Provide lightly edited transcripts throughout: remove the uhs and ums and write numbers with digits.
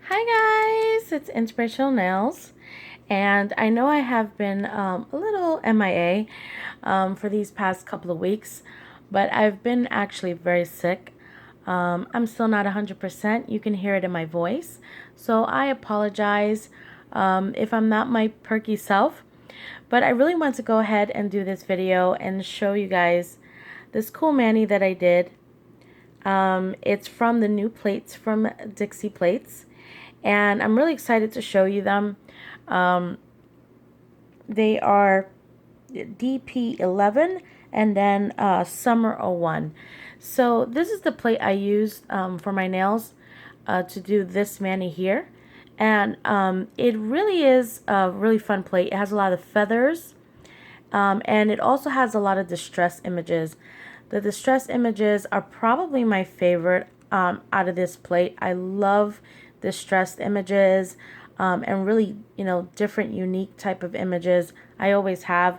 Hi guys, it's Inspirational Nails, and I know I have been a little MIA for these past couple of weeks, but I've been actually very sick. I'm still not 100%. You can hear it in my voice, so I apologize if I'm not my perky self, but I really want to go ahead and do this video and show you guys this cool mani that I did. It's from the new plates from Dixie plates, and I'm really excited to show you them. They are DP11 and then Summer 01. So this is the plate I used for my nails to do this mani here. And it really is a really fun plate. It has a lot of feathers, and it also has a lot of distress images. The distress images are probably my favorite out of this plate. I love distressed images and really, different, unique type of images. I always have,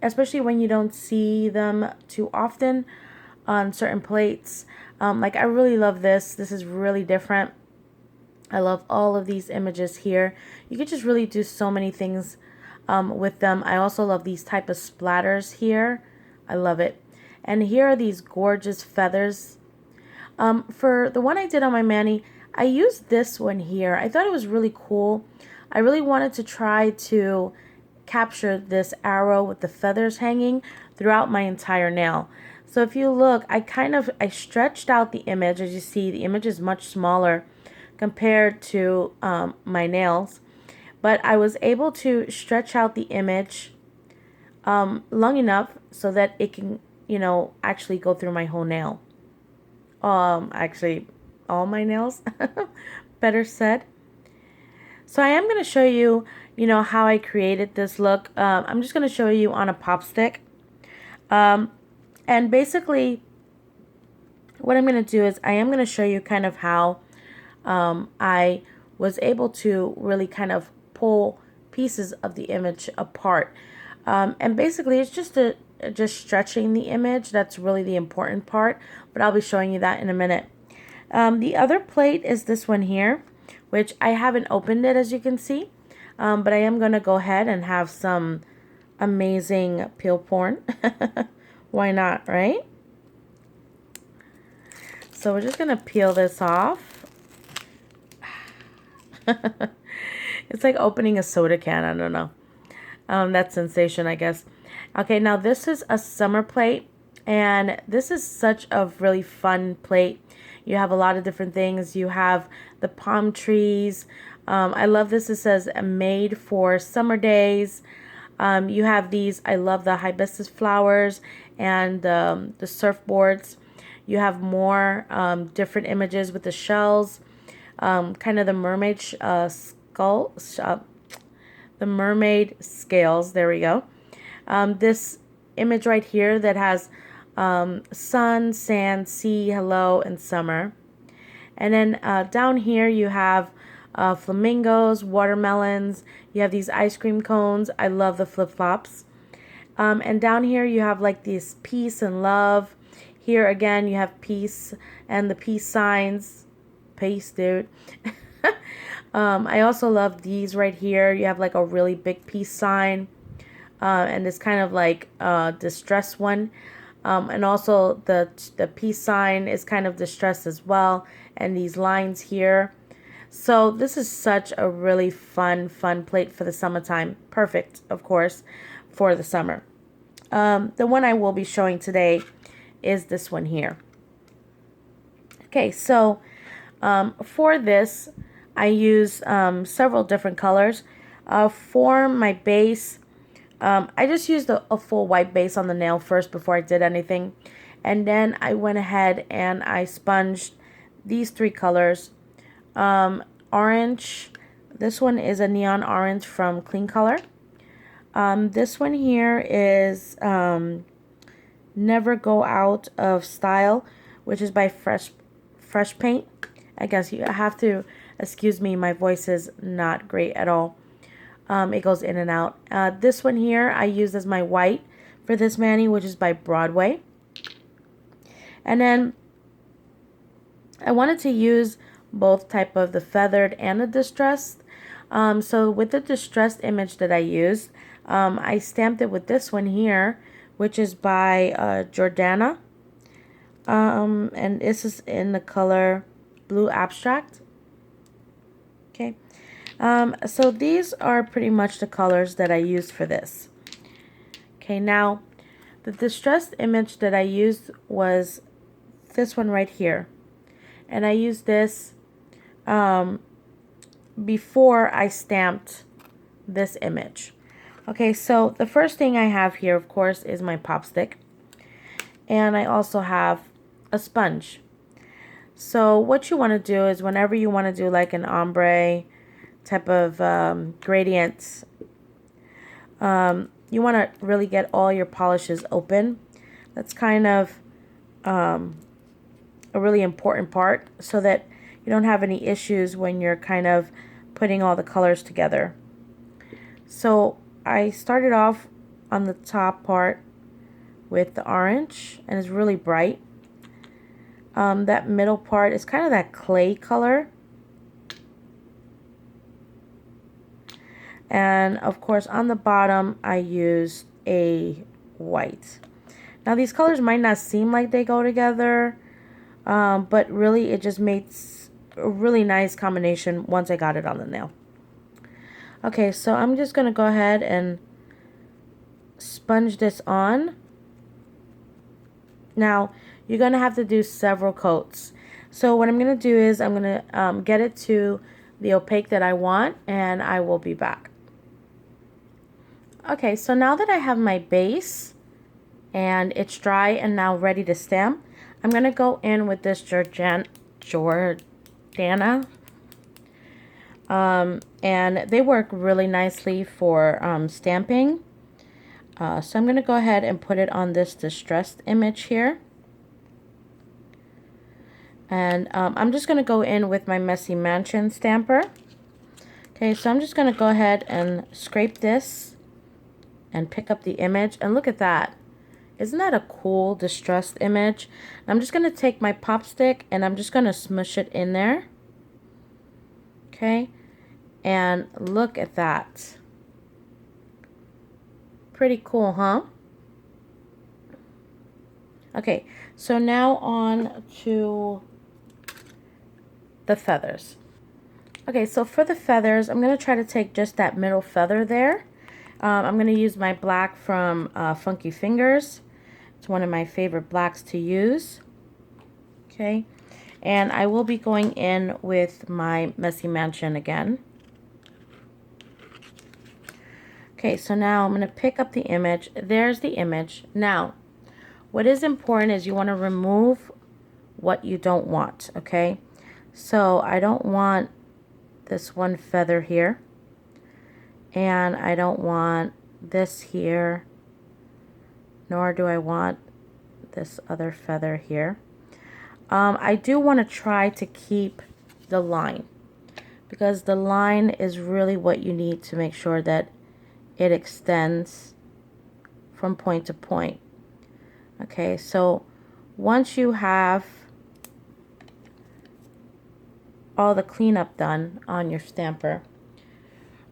especially when you don't see them too often on certain plates. Like I really love this. This is really different. I love all of these images here. You could just really do so many things with them. I also love these type of splatters here. I love it. And here are these gorgeous feathers. For the one I did on my mani, I used this one here. I thought it was really cool. I really wanted to try to capture this arrow with the feathers hanging throughout my entire nail. So if you look, I stretched out the image. As you see, the image is much smaller compared to my nails. But I was able to stretch out the image long enough so that it can, actually go through my whole nail. Actually, all my nails, better said. So I am going to show you, how I created this look. I'm just going to show you on a pop stick. And basically, what I'm going to do is I am going to show you kind of how I was able to really kind of pull pieces of the image apart. And basically, it's just stretching the image. That's really the important part, but I'll be showing you that in a minute. The other plate is this one here, which I haven't opened it, as you can see, but I am going to go ahead and have some amazing peel porn. Why not, right? So we're just going to peel this off. It's like opening a soda can. I don't know. That sensation, I guess. Okay, now this is a summer plate, and this is such a really fun plate. You have a lot of different things. You have the palm trees. I love this. It says made for summer days. You have these. I love the hibiscus flowers and the surfboards. You have more different images with the shells, kind of the mermaid skull, the mermaid scales. There we go. This image right here that has sun, sand, sea, hello, and summer. And then down here you have flamingos, watermelons. You have these ice cream cones. I love the flip-flops. And down here you have like this peace and love. Here again you have peace and the peace signs. Peace, dude. I also love these right here. You have like a really big peace sign. And this kind of like distress one. And also the peace sign is kind of distressed as well. And these lines here. So this is such a really fun plate for the summertime. Perfect, of course, for the summer. The one I will be showing today is this one here. Okay, so for this, I use several different colors. For my base, I just used a full white base on the nail first before I did anything. And then I went ahead and I sponged these three colors. Orange. This one is a neon orange from Clean Color. This one here is Never Go Out of Style, which is by Fresh Paint. I guess you have to excuse me, my voice is not great at all. It goes in and out. This one here I used as my white for this mani, which is by Broadway. And then I wanted to use both type of the feathered and the distressed. So with the distressed image that I used, I stamped it with this one here, which is by Jordana. And this is in the color Blue Abstract. Okay. So these are pretty much the colors that I used for this. Okay, now the distressed image that I used was this one right here. And I used this before I stamped this image. Okay, so the first thing I have here, of course, is my pop stick. And I also have a sponge. So what you want to do is whenever you want to do like an ombre type of gradient, you want to really get all your polishes open. That's kind of a really important part so that you don't have any issues when you're kind of putting all the colors together. So I started off on the top part with the orange, and it's really bright. That middle part is kind of that clay color. And of course on the bottom I used a white. Now these colors might not seem like they go together, but really it just makes a really nice combination once I got it on the nail. Okay, so I'm just going to go ahead and sponge this on. Now you're going to have to do several coats. So what I'm going to do is I'm going to get it to the opaque that I want, and I will be back. Okay, so now that I have my base and it's dry and now ready to stamp, I'm going to go in with this Jordana. And they work really nicely for stamping. So I'm going to go ahead and put it on this distressed image here. And I'm just going to go in with my Messy Mansion stamper. Okay, so I'm just going to go ahead and scrape this and pick up the image. And look at that. Isn't that a cool distressed image? I'm just going to take my pop stick and I'm just going to smush it in there. Okay. And look at that. Pretty cool, huh? Okay, so now on to the feathers. Okay, so for the feathers, I'm going to try to take just that middle feather there. I'm going to use my black from Funky Fingers. It's one of my favorite blacks to use. Okay, and I will be going in with my Messy Mansion again. Okay, so now I'm going to pick up the image. There's the image. Now, what is important is you want to remove what you don't want, okay? So I don't want this one feather here. And I don't want this here. Nor do I want this other feather here. I do want to try to keep the line, because the line is really what you need to make sure that it extends from point to point. Okay, so once you have all the cleanup done on your stamper,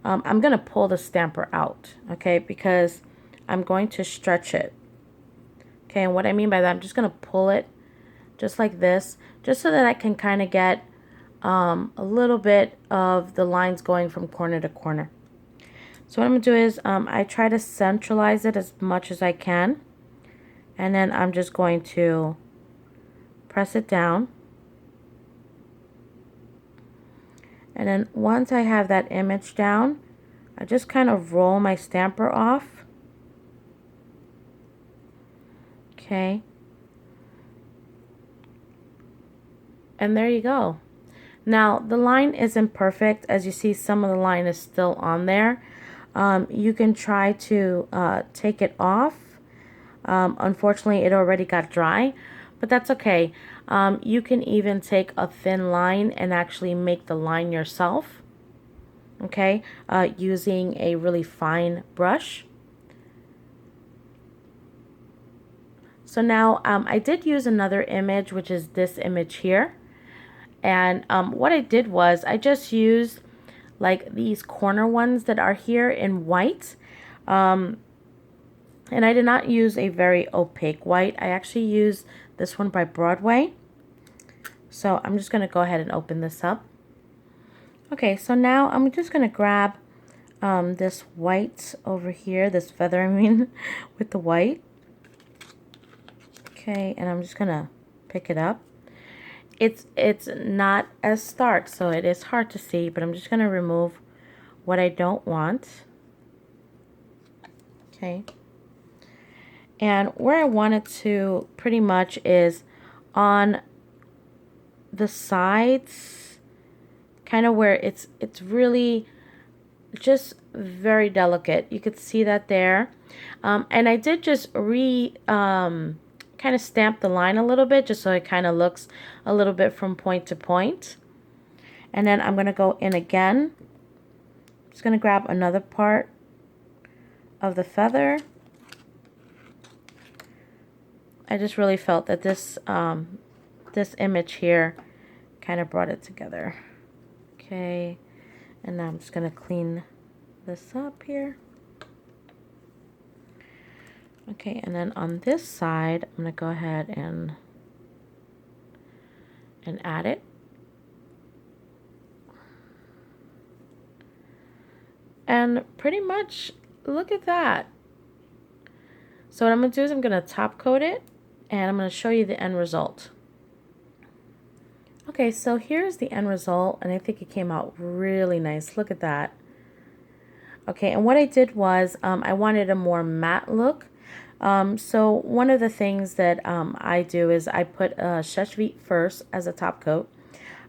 I'm going to pull the stamper out, okay, because I'm going to stretch it. Okay, and what I mean by that, I'm just going to pull it just like this, just so that I can kind of get a little bit of the lines going from corner to corner. So what I'm going to do is I try to centralize it as much as I can. And then I'm just going to press it down. And then once I have that image down, I just kind of roll my stamper off. Okay. And there you go. Now the line isn't perfect. As you see, some of the line is still on there. You can try to take it off. Unfortunately, it already got dry, but that's okay. You can even take a thin line and actually make the line yourself, okay, using a really fine brush. So now I did use another image, which is this image here, And what I did was I just used like these corner ones that are here in white. And I did not use a very opaque white. I actually used this one by Broadway. So I'm just going to go ahead and open this up. Okay, so now I'm just going to grab this white over here, this feather, I mean, with the white. Okay, and I'm just going to pick it up. It's not as stark, so it is hard to see, but I'm just going to remove what I don't want. Okay. And where I want it to pretty much is on the sides, kind of where it's really just very delicate. You could see that there. And I did just kind of stamp the line a little bit just so it kind of looks a little bit from point to point. And then I'm going to go in again. Just going to grab another part of the feather. I just really felt that this this image here kind of brought it together. Okay, and now I'm just going to clean this up here. Okay, and then on this side, I'm going to go ahead and add it. And pretty much, look at that. So what I'm going to do is I'm going to top coat it, and I'm going to show you the end result. Okay, so here's the end result, and I think it came out really nice. Look at that. Okay, and what I did was I wanted a more matte look. So one of the things that I do is I put Seche Vite first as a top coat.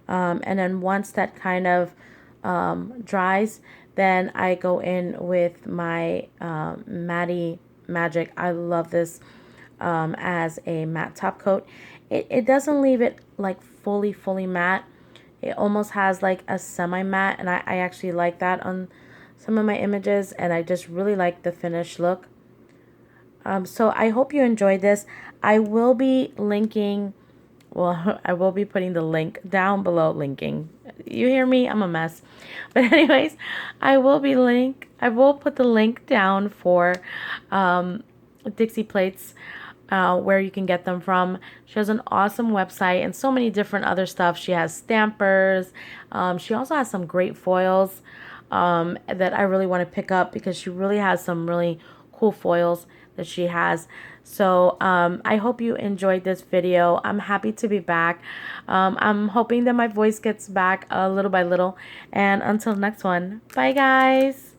And then once that kind of dries, then I go in with my Matte Magic. I love this as a matte top coat. It doesn't leave it like fully matte. It almost has like a semi-matte, and I actually like that on some of my images, and I just really like the finished look. So I hope you enjoyed this. I will be linking, well, I will be putting the link down below, linking. You hear me? I'm a mess. But anyways, I will put the link down for Dixie plates, where you can get them from. She has an awesome website and so many different other stuff. She has stampers. She also has some great foils that I really want to pick up because she really has some really cool foils that she has. So I hope you enjoyed this video. I'm happy to be back. I'm hoping that my voice gets back little by little. And until next one, bye guys.